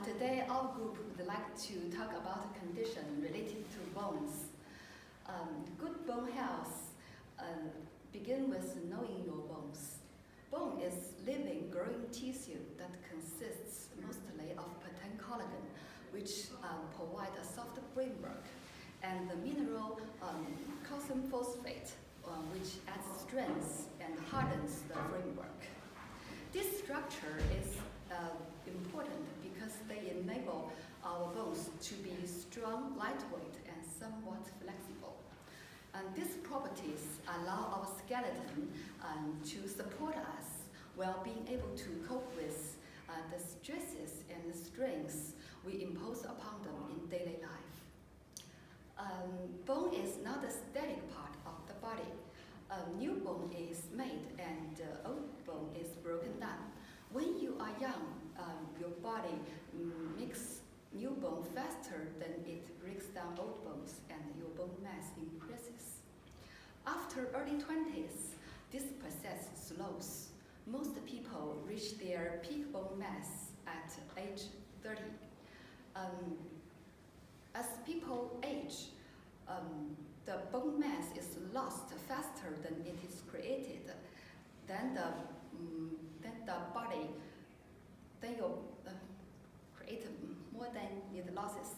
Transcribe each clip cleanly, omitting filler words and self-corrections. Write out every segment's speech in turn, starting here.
Today our group would like to talk about a condition related to bones. Good bone health begin with knowing your bones. Bone is living, growing tissue that consists mostly of pattern collagen, which provide a soft framework, and the mineral calcium phosphate, which adds strength and hardens the framework. This structure is important because they enable our bones to be strong, lightweight, and somewhat flexible. And these properties allow our skeleton to support us while being able to cope with the stresses and the strains we impose upon them in daily life. Bone is not a static part of the body. New bone is made and old bone is broken down. When you are young, your body makes new bone faster than it breaks down old bones, and your bone mass increases. After early 20s, this process slows. Most people reach their peak bone mass at age 30. As people age, the bone mass is lost faster than it is created. Then you create more than it loses.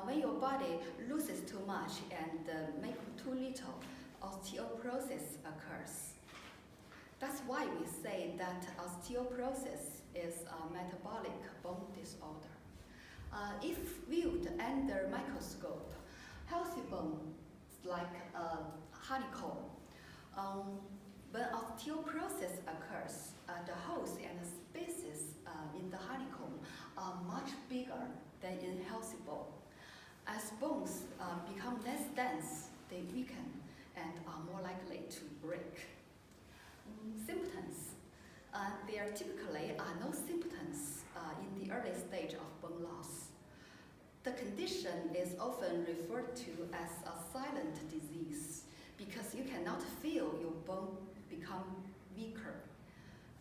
When your body loses too much and make too little, osteoporosis occurs. That's why we say that osteoporosis is a metabolic bone disorder. If viewed under microscope, healthy bone is like a honeycomb. When osteoporosis occurs, the holes and the spaces in the honeycomb are much bigger than in healthy bone. As bones become less dense, they weaken and are more likely to break. Symptoms. There typically are no symptoms in the early stage of bone loss. The condition is often referred to as a silent disease because you cannot feel your bone become weaker.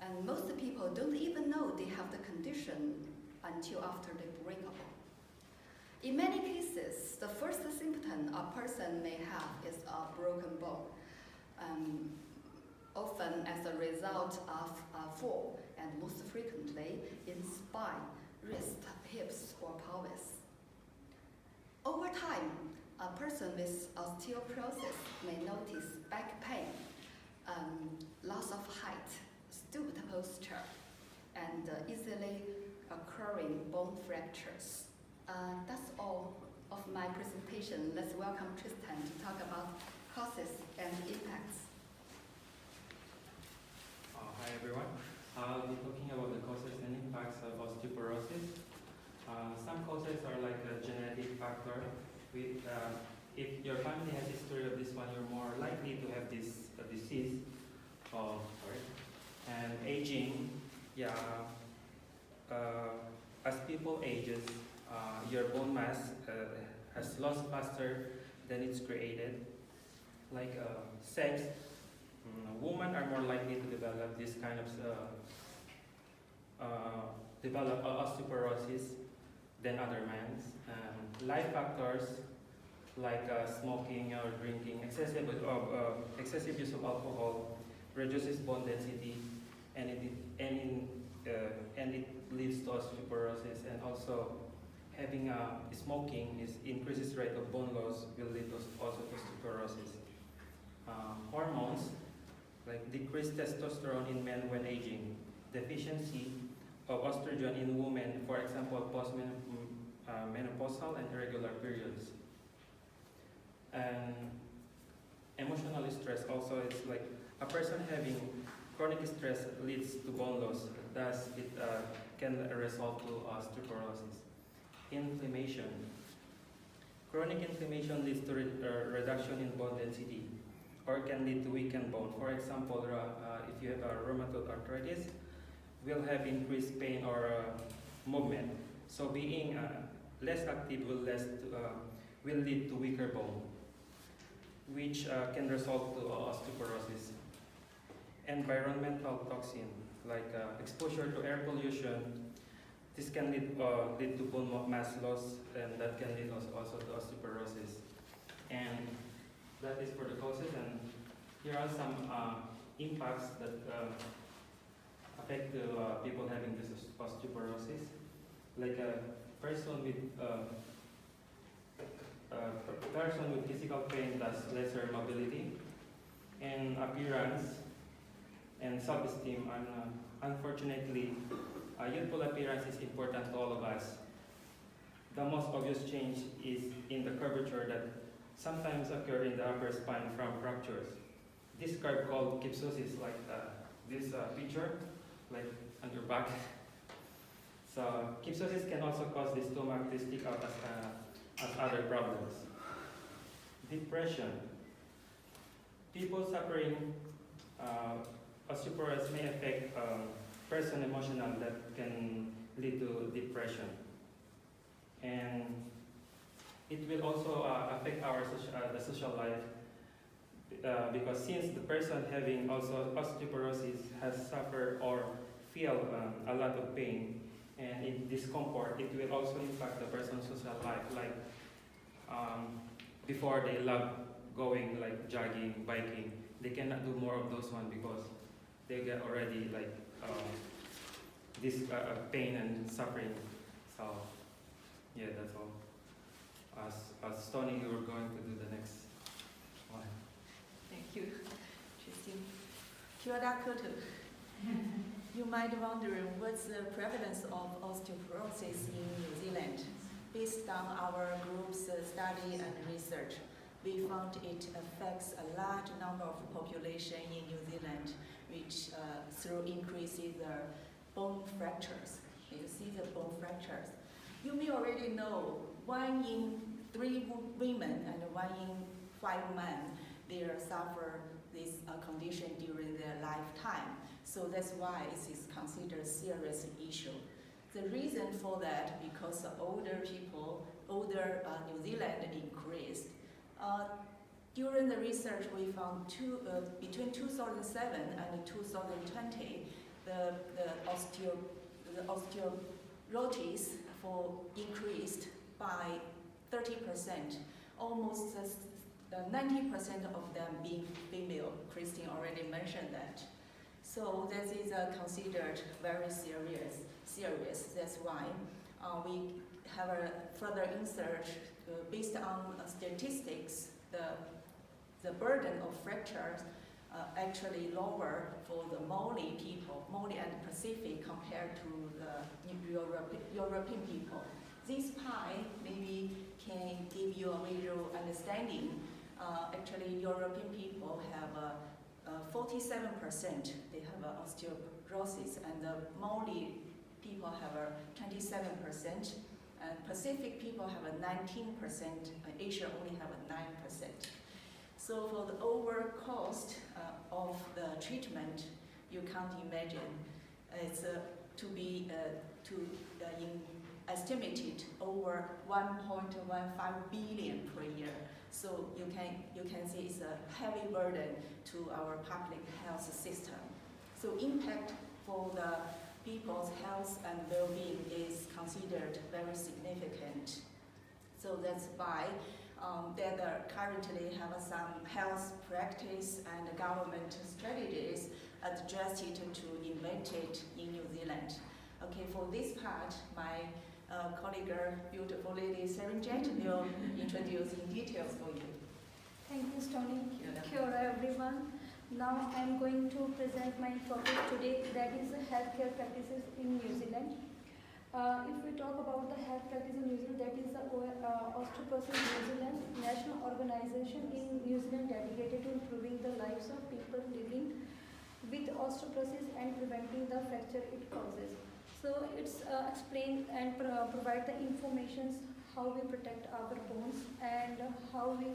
And most people don't even know they have the condition until after they break a bone. In many cases, the first symptom a person may have is a broken bone, often as a result of a fall, and most frequently in spine, wrist, hips, or pelvis. Over time, a person with osteoporosis may notice back pain, loss of height, stooped posture, and easily occurring bone fractures. That's all of my presentation. Let's welcome Tristan to talk about causes and impacts. Hi everyone. I'll be talking about the causes and impacts of osteoporosis. Some causes are like a genetic factor. If your family has history of this one, you're more likely to have this disease. And aging, as people ages, your bone mass has lost faster than it's created. Like sex, women are more likely to develop this kind of develop osteoporosis than other men. Life factors like smoking or drinking, excessive use of alcohol reduces bone density, and it leads to osteoporosis. And also having smoking increases rate of bone loss, will lead to also osteoporosis. Hormones like decreased testosterone in men when aging, deficiency of estrogen in women, for example, post-menopausal and irregular periods. And emotional stress also is like a person having chronic stress leads to bone loss, thus it can result to osteoporosis. Inflammation. Chronic inflammation leads to reduction in bone density, or can lead to weakened bone. For example, if you have a rheumatoid arthritis, will have increased pain or movement. So being less active will lead to weaker bone, which can result to osteoporosis. Environmental toxin like exposure to air pollution, This can lead to bone mass loss, and that can lead also to osteoporosis. And that is for the causes. And here are some impacts that affect the people having this osteoporosis. Like a person with physical pain has lesser mobility and appearance and self-esteem. And unfortunately, youthful appearance is important to all of us. The most obvious change is in the curvature that sometimes occur in the upper spine from fractures. This curve called kypsosis, like this picture, like on your back. So kypsosis can also cause the stomach to stick out as other problems. Depression. People suffering osteoporosis may affect person emotional that can lead to depression. And it will also affect our the social life because since the person having also osteoporosis has suffered or feel a lot of pain and in discomfort, it will also impact the person's social life. Like before they love going like jogging, biking, they cannot do more of those ones because they get already like this pain and suffering. So yeah, that's all. As Tony, you were going to do the next one. Thank you, Christine. Kia ora koutou. You might wonder what's the prevalence of osteoporosis in New Zealand. Based on our group's study and research, we found it affects a large number of population in New Zealand, which through increases the bone fractures. You see the bone fractures. You may already know 1 in 3 women and 1 in 5 men, they suffer this condition during their lifetime. So that's why it is considered a serious issue. The reason for that, because older New Zealand increased. During the research, we found between 2007 and 2020, the osteoporosis increased by 30%, almost 90% of them being female. Christine already mentioned that. So this is considered very serious. That's why we have a further research based on statistics. The burden of fractures actually lower for the Maori people, Maori and Pacific, compared to the European people. This pie maybe can give you a visual understanding. Actually, European people have 47%. They have osteoporosis, and the Maori people have 27%, and Pacific people have 19%. Asia only have 9%. So for the over cost of the treatment, you can't imagine. It's to be estimated over 1.15 billion per year. So you can see it's a heavy burden to our public health system. So impact for the people's health and well-being is considered very significant. So that's why that currently have some health practice and government strategies adjusted to implemented in New Zealand. Okay, for this part, my colleague, beautiful lady Saranjit, will introduce in details for you. Thank you, Tony. Kia ora, everyone. Now I'm going to present my topic today, that is healthcare practices in New Zealand. If we talk about the health practice in New Zealand, that is the Osteoporosis New Zealand, national organization in New Zealand dedicated to improving the lives of people living with osteoporosis and preventing the fracture it causes. So it's explain and provide the information how we protect our bones and how we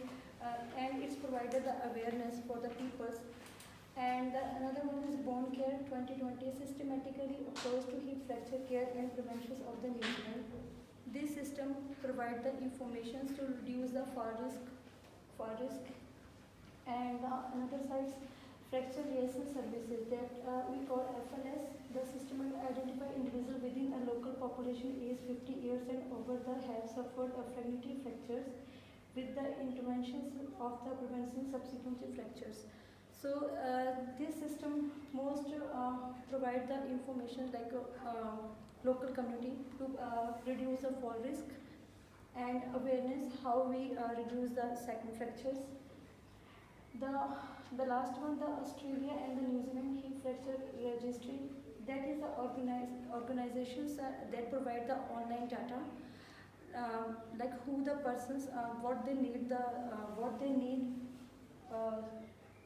and it's provided the awareness for the peoples. And another one is Bone Care 2020, systematically approach to hip fracture care and prevention of the New Zealand. This system provides the information to reduce the fall risk. And another side, Fracture liaison services that we call FLS. The system will identify individuals within a local population aged 50 years and over that have suffered a fragility fractures with the interventions of the prevention subsequent fractures. So this system most provide the information like local community to reduce the fall risk and awareness how we reduce the second fractures. The last one, the Australia and the New Zealand Hip Fracture Registry, that is the organizations that provide the online data, like who the persons, what they need,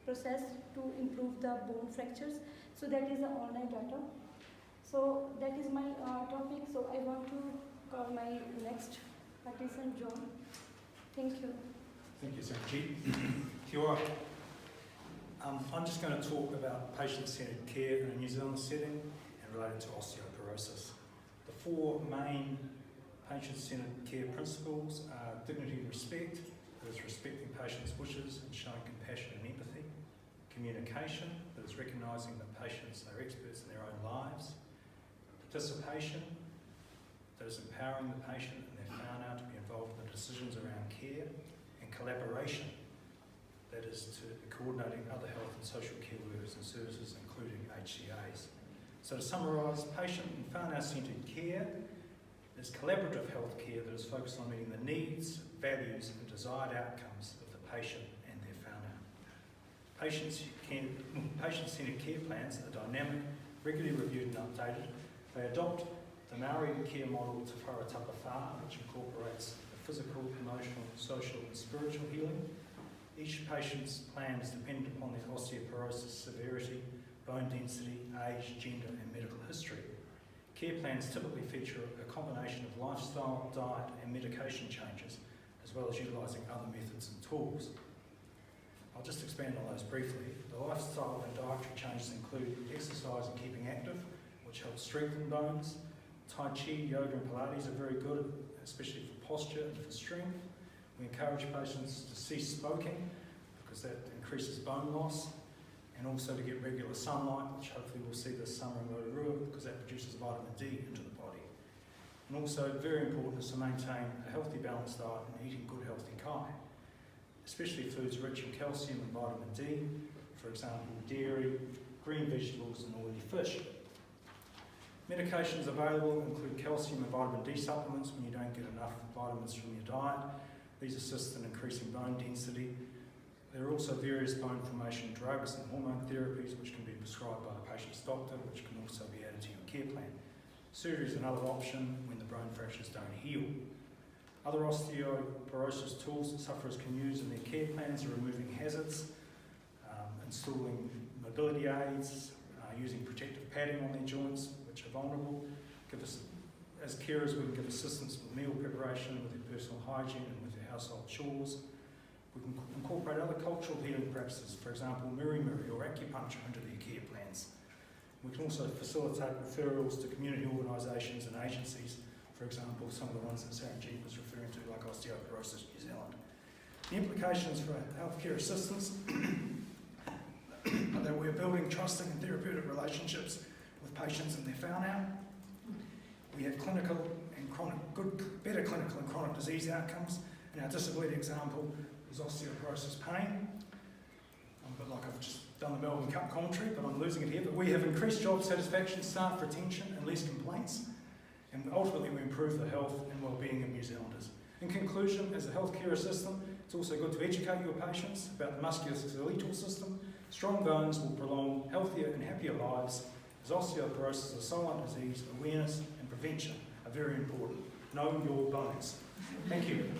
process to improve the bone fractures. So that is the online data. So that is my topic. So I want to call my next participant, John. Thank you. Thank you, Sanjeet. Kia ora. I'm just going to talk about patient-centred care in a New Zealand setting and related to osteoporosis. The four main patient-centred care principles are dignity and respect, that is respecting patients' wishes and showing compassion and empathy. Communication, that is recognising that patients are experts in their own lives. Participation, that is empowering the patient and their whānau to be involved in the decisions around care. And collaboration, that is to coordinating other health and social care workers and services, including HCAs. So to summarise, patient and whānau-centred care is collaborative health care that is focused on meeting the needs, values and desired outcomes of the patient and their whānau. Patient-centred care plans are dynamic, regularly reviewed and updated. They adopt the Maori care model Te Wharatapa Whā, which incorporates the physical, emotional, social and spiritual healing. Each patient's plan is dependent upon their osteoporosis severity, bone density, age, gender and medical history. Care plans typically feature a combination of lifestyle, diet and medication changes, as well as utilising other methods and tools. I'll just expand on those briefly. The lifestyle and dietary changes include exercise and keeping active, which helps strengthen bones. Tai Chi, yoga and Pilates are very good, especially for posture and for strength. We encourage patients to cease smoking because that increases bone loss, and also to get regular sunlight, which hopefully we'll see this summer in Rotorua because that produces vitamin D into the body. And also very important is to maintain a healthy balanced diet and eating good healthy kai, especially foods rich in calcium and vitamin D, for example dairy, green vegetables and oily fish. Medications available include calcium and vitamin D supplements when you don't get enough vitamins from your diet. These assist in increasing bone density. There are also various bone formation drugs and hormone therapies which can be prescribed by the patient's doctor, which can also be added to your care plan. Surgery is another option when the bone fractures don't heal. Other osteoporosis tools that sufferers can use in their care plans are removing hazards, installing mobility aids, using protective padding on their joints, which are vulnerable. As carers, we can give assistance with meal preparation, with their personal hygiene and with their household chores. We can incorporate other cultural healing practices, for example, miri-miri or acupuncture into their care plans. We can also facilitate referrals to community organisations and agencies, for example, some of the ones that Sanjeet was referring to, like Osteoporosis New Zealand. The implications for healthcare assistants are that we're building trusting and therapeutic relationships with patients and their whānau. We have clinical and better clinical and chronic disease outcomes. And our disability example is osteoporosis pain. But like I've just done the Melbourne Cup commentary, but I'm losing it here. But we have increased job satisfaction, staff retention, and less complaints. And ultimately, we improve the health and well-being of New Zealanders. In conclusion, as a healthcare assistant, it's also good to educate your patients about the musculoskeletal system. Strong bones will prolong healthier and happier lives, as osteoporosis is a silent disease. Awareness and prevention are very important. Know your bones. Thank you.